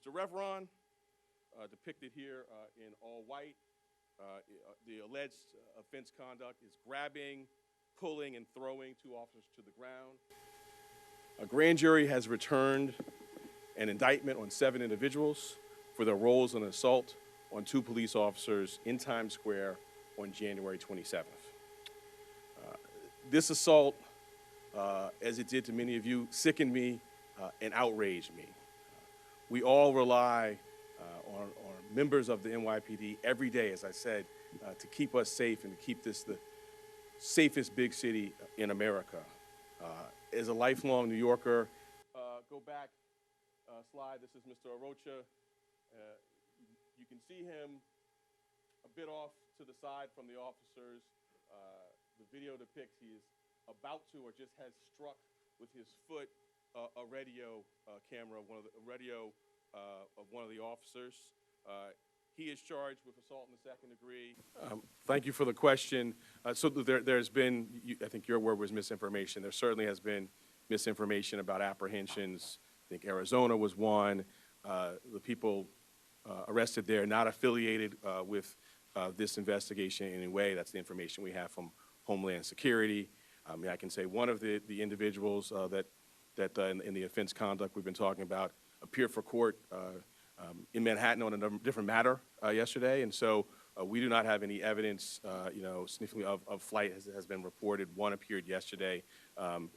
Mr. Revron, depicted here in all white, the alleged offense conduct is grabbing, pulling, and throwing two officers to the ground. A grand jury has returned an indictment on 7 individuals for their roles in an assault on 2 police officers in Times Square on January 27th. This assault, as it did to many of you, sickened me and outraged me. We all rely on members of the NYPD every day, as I said, to keep us safe and to keep this the safest big city in America. As a lifelong New Yorker, go back, slide, this is Mr. Arocha. You can see him a bit off to the side from the officers. The video depicts he is about to or just has struck with his foot a radio camera, of one of the officers. He is charged with assault in the 2nd degree. Thank you for the question. So there's been, I think your word was misinformation. There certainly has been misinformation about apprehensions. I think Arizona was one. The people arrested there not affiliated with this investigation in any way. That's the information we have from Homeland Security. I mean, I can say one of the individuals that in the offense conduct we've been talking about appeared for court in Manhattan on a different matter yesterday, and so we do not have any evidence, significantly of flight has been reported. One appeared yesterday, and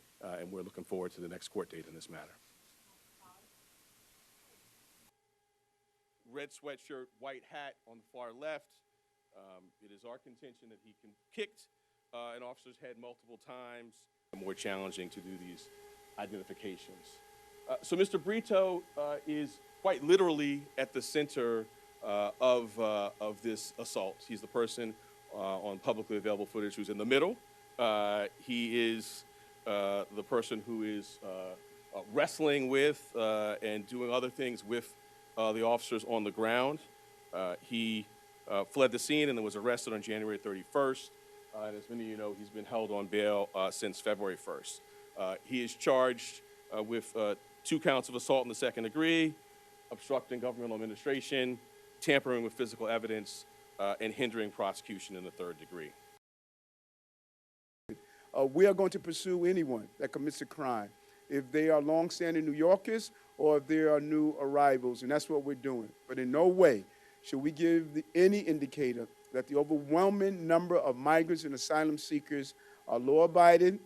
we're looking forward to the next court date in this matter. Red sweatshirt, white hat on the far left. It is our contention that he kicked an officer's head multiple times. More challenging to do these identifications. So Mr. Brito is quite literally at the center of this assault. He's the person on publicly available footage who's in the middle. He is the person who is wrestling with and doing other things with the officers on the ground. He fled the scene and then was arrested on January 31st. And as many of you know, he's been held on bail since February 1st. He is charged with 2 counts of assault in the 2nd degree, obstructing governmental administration, tampering with physical evidence, and hindering prosecution in the 3rd degree. We are going to pursue anyone that commits a crime, if they are longstanding New Yorkers or if they are new arrivals, and that's what we're doing. But in no way should we give any indicator that the overwhelming number of migrants and asylum seekers are law-abiding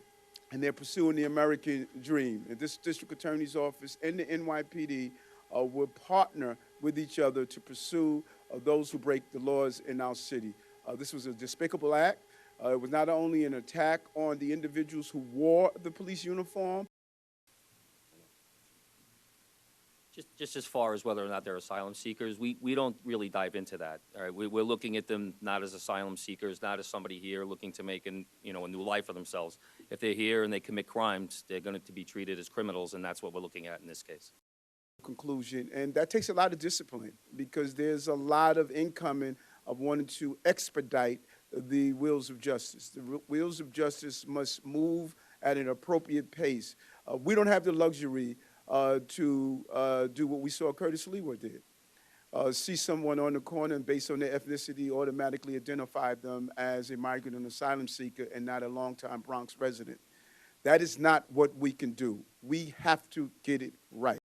and they're pursuing the American dream. And this district attorney's office and the NYPD will partner with each other to pursue those who break the laws in our city. This was a despicable act. It was not only an attack on the individuals who wore the police uniform. Just as far as whether or not they're asylum seekers, we don't really dive into that. All right, we're looking at them not as asylum seekers, not as somebody here looking to make a new life for themselves. If they're here and they commit crimes, they're going to be treated as criminals, and that's what we're looking at in this case. Conclusion, and that takes a lot of discipline because there's a lot of incoming of wanting to expedite the wheels of justice. The wheels of justice must move at an appropriate pace. We don't have the luxury to do what we saw Curtis Lewa did. See someone on the corner and based on their ethnicity automatically identify them as a migrant and asylum seeker and not a longtime Bronx resident. That is not what we can do. We have to get it right.